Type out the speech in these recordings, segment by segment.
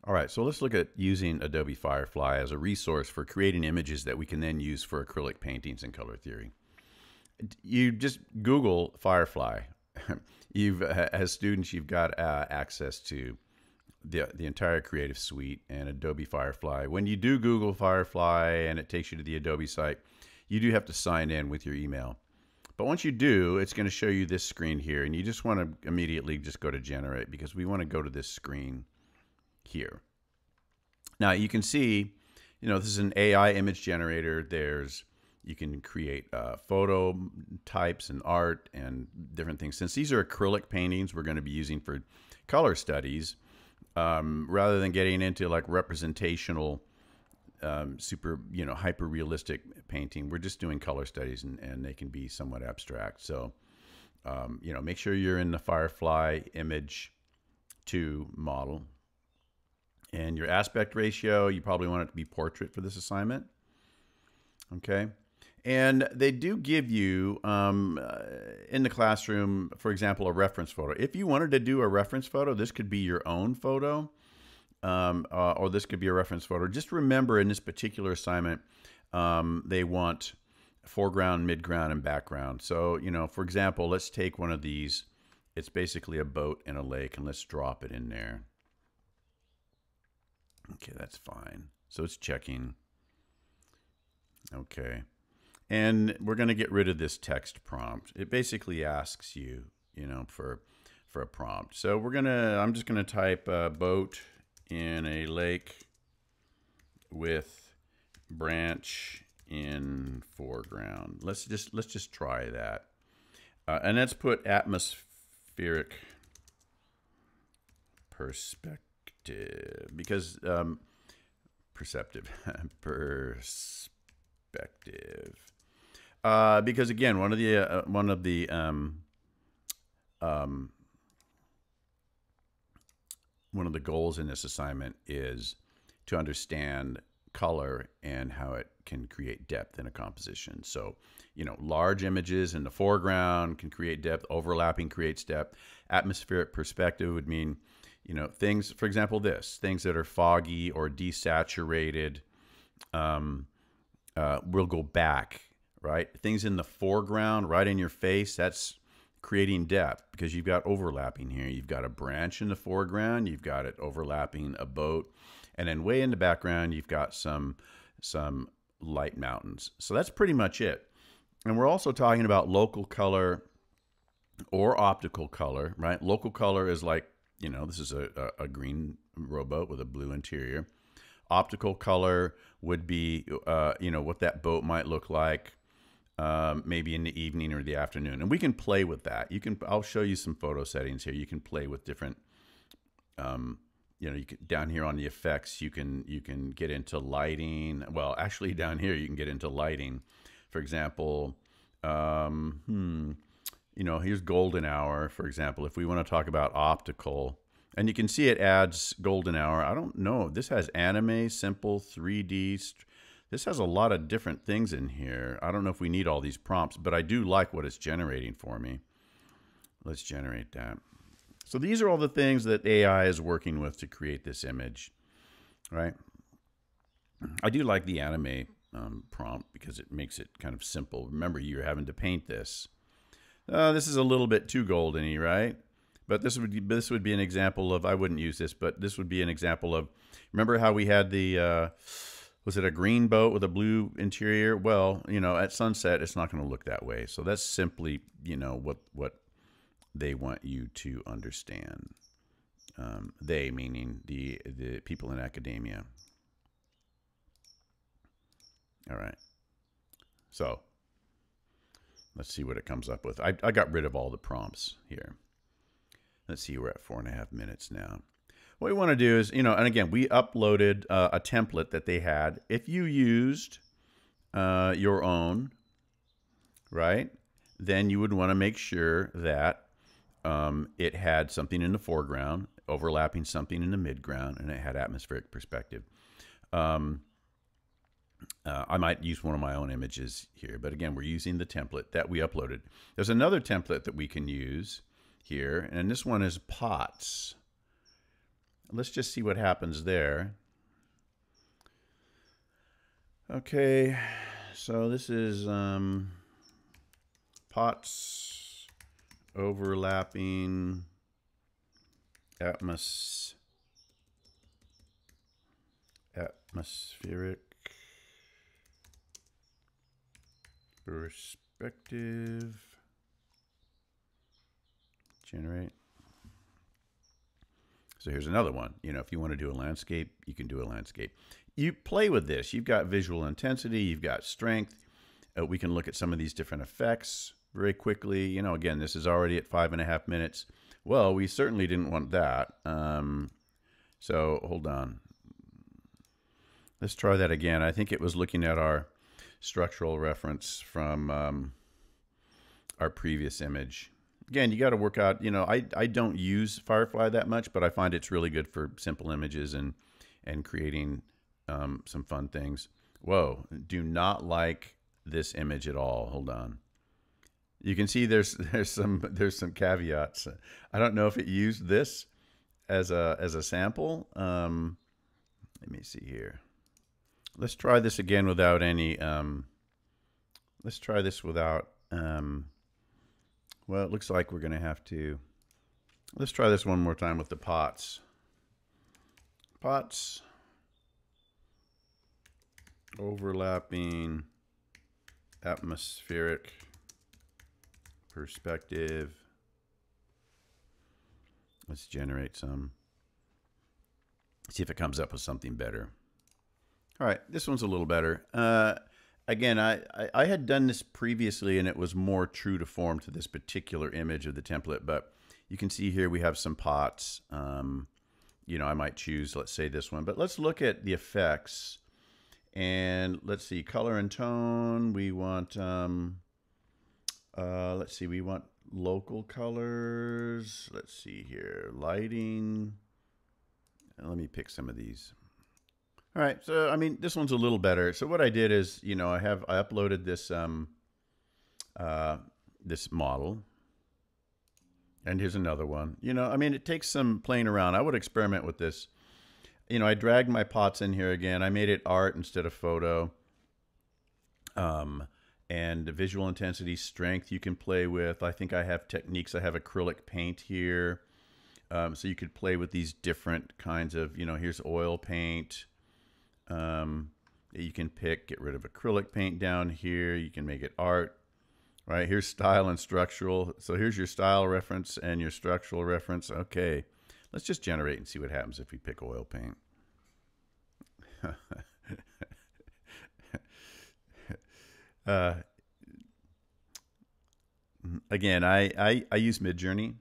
All right, so let's look at using Adobe Firefly as a resource for creating images that we can then use for acrylic paintings in color theory. You just Google Firefly. As students, you've got access to the entire Creative Suite and Adobe Firefly. When you do Google Firefly and it takes you to the Adobe site, you do have to sign in with your email. But once you do, it's going to show you this screen here, and you just want to immediately just go to Generate because we want to go to this screen here. Now you can see, this is an AI image generator. You can create photo types and art and different things. Since these are acrylic paintings we're going to be using for color studies, rather than getting into like representational, super, hyper realistic painting, we're just doing color studies and they can be somewhat abstract. So, make sure you're in the Firefly image 2 model. And your aspect ratio, you probably want it to be portrait for this assignment. Okay. And they do give you, in the classroom, for example, a reference photo. If you wanted to do a reference photo, this could be your own photo, or this could be a reference photo. Just remember in this particular assignment, they want foreground, midground, and background. So, for example, let's take one of these. It's basically a boat in a lake, and let's drop it in there. Okay, that's fine. So it's checking. Okay. And we're going to get rid of this text prompt. It basically asks you, for a prompt. So I'm just going to type boat in a lake with branch in foreground. Let's just try that. And let's put atmospheric perspective. Because perceptive perspective, because again, one of the goals in this assignment is to understand color and how it can create depth in a composition. So, large images in the foreground can create depth. Overlapping creates depth. Atmospheric perspective would mean things, for example, things that are foggy or desaturated will go back, right? Things in the foreground, right in your face, that's creating depth because you've got overlapping here. You've got a branch in the foreground, you've got it overlapping a boat, and then way in the background, you've got some light mountains. So that's pretty much it. And we're also talking about local color or optical color, right? Local color is like, this is a green rowboat with a blue interior. Optical color would be, what that boat might look like, maybe in the evening or the afternoon. And we can play with that. I'll show you some photo settings here. You can play with different, down here on the effects, you can get into lighting. Well, actually down here, you can get into lighting. For example, here's golden hour, for example. If we want to talk about optical, and you can see it adds golden hour. I don't know. This has anime, simple, 3D. This has a lot of different things in here. I don't know if we need all these prompts, but I do like what it's generating for me. Let's generate that. So these are all the things that AI is working with to create this image, right? I do like the anime prompt because it makes it kind of simple. Remember, you're having to paint this. This is a little bit too goldeny, right? But this would be an example of, I wouldn't use this, but this would be an example of, remember how we had the, was it a green boat with a blue interior? Well, at sunset, it's not going to look that way. So that's simply, what they want you to understand. They, meaning the people in academia. All right. So let's see what it comes up with. I got rid of all the prompts here. Let's see, we're at 4.5 minutes now. What we want to do is, and again, we uploaded a template that they had. If you used your own, right, then you would want to make sure that it had something in the foreground, overlapping something in the midground, and it had atmospheric perspective. I might use one of my own images here, but again, we're using the template that we uploaded. There's another template that we can use here, and this one is pots. let's just see what happens there. Okay, so this is pots overlapping atmospheric perspective. Generate. So here's another one. You know, if you want to do a landscape, you can do a landscape. You play with this. You've got visual intensity. You've got strength. We can look at some of these different effects very quickly. You know, again, this is already at 5.5 minutes. Well, we certainly didn't want that. So hold on. Let's try that again. I think it was looking at our structural reference from our previous image. Again, you got to work out, you know, I don't use Firefly that much, but I find it's really good for simple images and creating some fun things. Whoa, do not like this image at all. Hold on. You can see there's some caveats. I don't know if it used this as a sample. Let me see here. Let's try this again without any let's try this without well, it looks like we're going to have to. Let's try this one more time with the pots. Pots overlapping atmospheric perspective. Let's generate some. See if it comes up with something better. All right, this one's a little better. Again, I had done this previously, and it was more true to form to this particular image of the template. But you can see here we have some pots. You know, I might choose, let's say, this one. But let's look at the effects. And let's see, color and tone. We want, let's see, we want local colors. Let's see here, lighting. And let me pick some of these. All right, so I mean, this one's a little better. So what I did is, you know, I uploaded this this model, and here's another one. You know, I mean, it takes some playing around. I would experiment with this. You know, I dragged my pots in here again. I made it art instead of photo. And the visual intensity, strength you can play with. I think I have techniques. I have acrylic paint here, so you could play with these different kinds of. You know, here's oil paint. You can get rid of acrylic paint down here. You can make it art, right? Here's style and structural. So here's your style reference and your structural reference. Okay, let's just generate and see what happens if we pick oil paint. Again, I use Midjourney,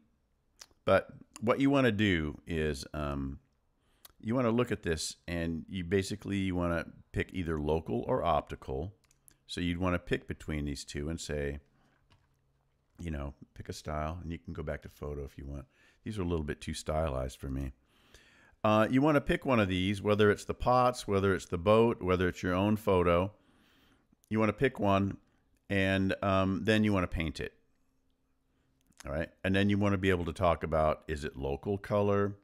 but what you want to do is, you want to look at this, and you basically want to pick either local or optical. So you'd want to pick between these two and say, you know, pick a style, and you can go back to photo if you want. These are a little bit too stylized for me. You want to pick one of these, whether it's the pots, whether it's the boat, whether it's your own photo. You want to pick one, and then you want to paint it. All right, and then you want to be able to talk about, is it local color?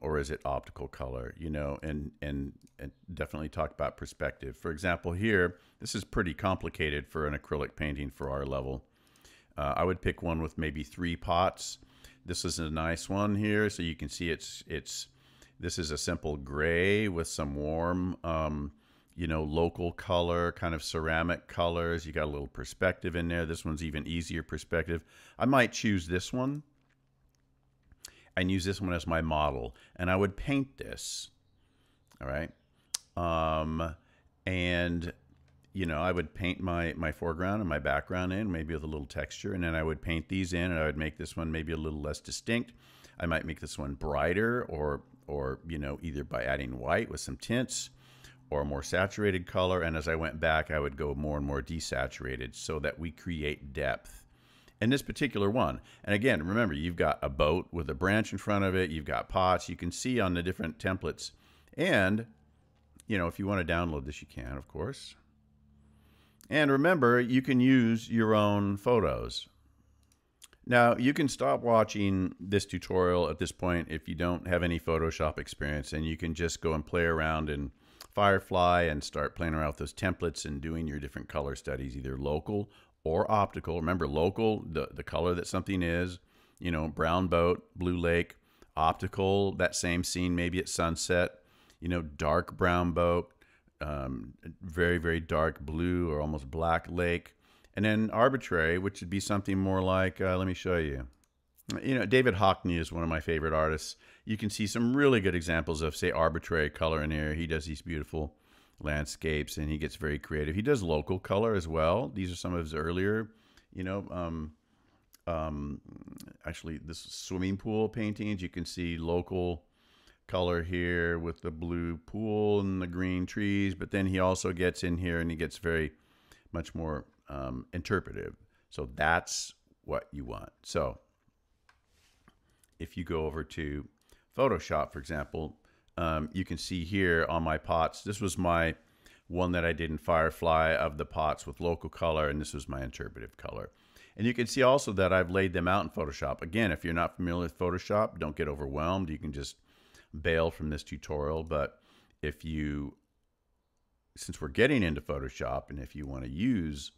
Or is it optical color, you know, and definitely talk about perspective. For example, here, this is pretty complicated for an acrylic painting for our level. I would pick one with maybe 3 pots. This is a nice one here, so you can see this is a simple gray with some warm, you know, local color, kind of ceramic colors. You got a little perspective in there. This one's even easier perspective. I might choose this one and use this one as my model, and I would paint this. All right, and you know, I would paint my foreground and my background in, maybe with a little texture, and then I would paint these in, and I would make this one maybe a little less distinct. I might make this one brighter, or you know, either by adding white with some tints, or a more saturated color. And as I went back, I would go more and more desaturated, so that we create depth in this particular one. And again, remember, you've got a boat with a branch in front of it. You've got pots. You can see on the different templates. And, you know, if you want to download this, you can, of course. And remember, you can use your own photos. Now, you can stop watching this tutorial at this point if you don't have any Photoshop experience, and you can just go and play around in Firefly and start playing around with those templates and doing your different color studies, either local or optical. Remember, local, the color that something is, you know, brown boat, blue lake. Optical, that same scene, maybe at sunset, you know, dark brown boat, very, very dark blue or almost black lake. And then arbitrary, which would be something more like, let me show you. You know, David Hockney is one of my favorite artists. You can see some really good examples of, say, arbitrary color in here. He does these beautiful landscapes, and he gets very creative. He does local color as well. These are some of his earlier, you know, actually, this swimming pool paintings. You can see local color here with the blue pool and the green trees. But then he also gets in here and he gets very much more interpretive. So that's what you want. So if you go over to Photoshop, for example, you can see here on my pots, this was my one that I did in Firefly of the pots with local color, and this was my interpretive color. And you can see also that I've laid them out in Photoshop. Again, if you're not familiar with Photoshop, don't get overwhelmed. You can just bail from this tutorial. But if you, since we're getting into Photoshop, and if you want to use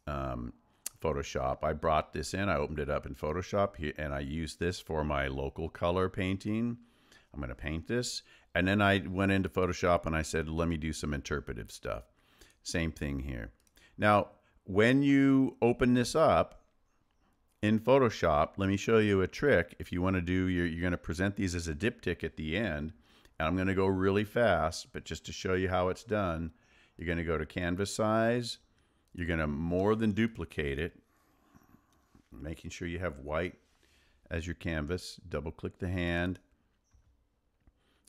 Photoshop, I brought this in. I opened it up in Photoshop here, and I used this for my local color painting. I'm going to paint this. And then I went into Photoshop and I said, let me do some interpretive stuff. Same thing here. Now, when you open this up in Photoshop, let me show you a trick. If you want to do, you're going to present these as a diptych at the end. And I'm going to go really fast, but just to show you how it's done, you're going to go to canvas size. You're going to more than duplicate it, making sure you have white as your canvas. Double click the hand.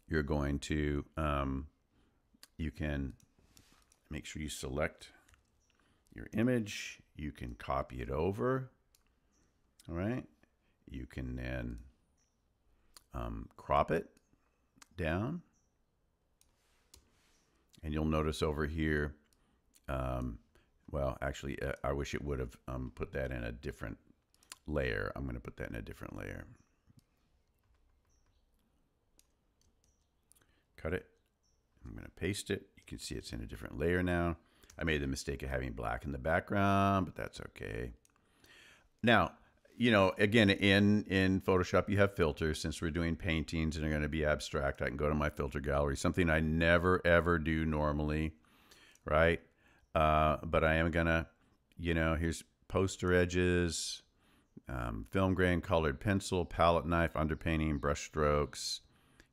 You're going to, you can make sure you select your image. You can copy it over. All right. You can then crop it down. And you'll notice over here, well, actually, I wish it would have put that in a different layer. I'm going to put that in a different layer. Cut it. I'm going to paste it. You can see it's in a different layer now. I made the mistake of having black in the background, but that's okay. Now, you know, again, in Photoshop, you have filters. Since we're doing paintings and they're going to be abstract, I can go to my filter gallery, something I never, ever do normally, right? But I am going to, you know, here's poster edges, film grain, colored pencil, palette knife, underpainting, brush strokes,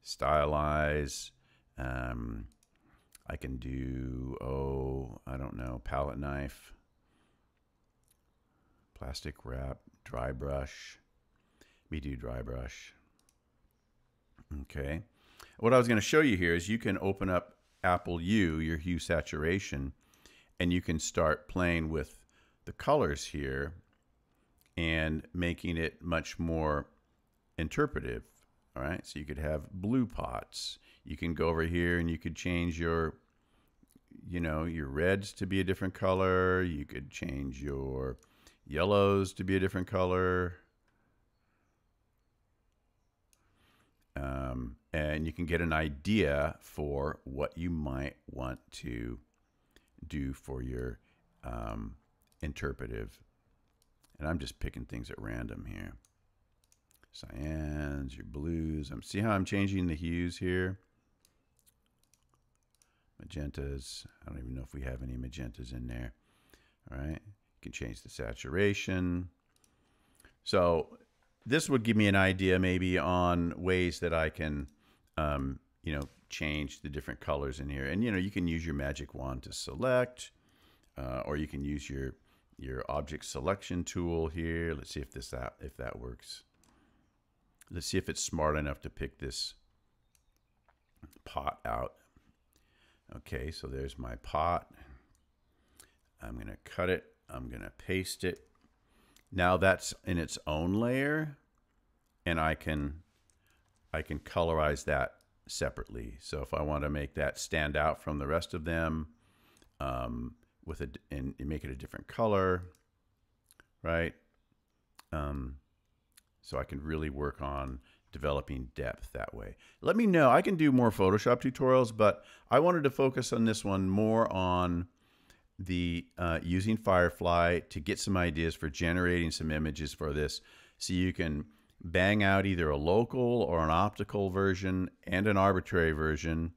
stylize. I can do, I don't know, palette knife, plastic wrap, dry brush. We do dry brush. Okay. What I was going to show you here is you can open up Apple U, your hue saturation, and you can start playing with the colors here and making it much more interpretive. All right. So you could have blue pots. You can go over here and you could change your, you know, your reds to be a different color. You could change your yellows to be a different color. And you can get an idea for what you might want to do for your interpretive. And I'm just picking things at random here. Cyans, your blues. See how I'm changing the hues here? Magentas. I don't even know if we have any magentas in there. All right. You can change the saturation. So this would give me an idea maybe on ways that I can, you know, change the different colors in here. And, you know, you can use your magic wand to select, or you can use your object selection tool here. Let's see if that works. Let's see if it's smart enough to pick this pot out. Okay, so there's my pot. I'm going to cut it. I'm going to paste it. Now that's in its own layer, and I can colorize that separately. So if I want to make that stand out from the rest of them, and make it a different color, right? So I can really work on developing depth that way. Let me know. I can do more Photoshop tutorials, but I wanted to focus on this one more on the using Firefly to get some ideas for generating some images for this, so you can bang out either a local or an optical version and an arbitrary version.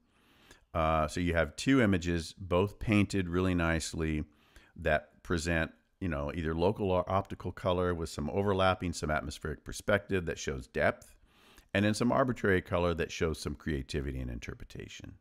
So you have two images, both painted really nicely, that present, you know, either local or optical color with some overlapping, some atmospheric perspective that shows depth, and then some arbitrary color that shows some creativity and interpretation.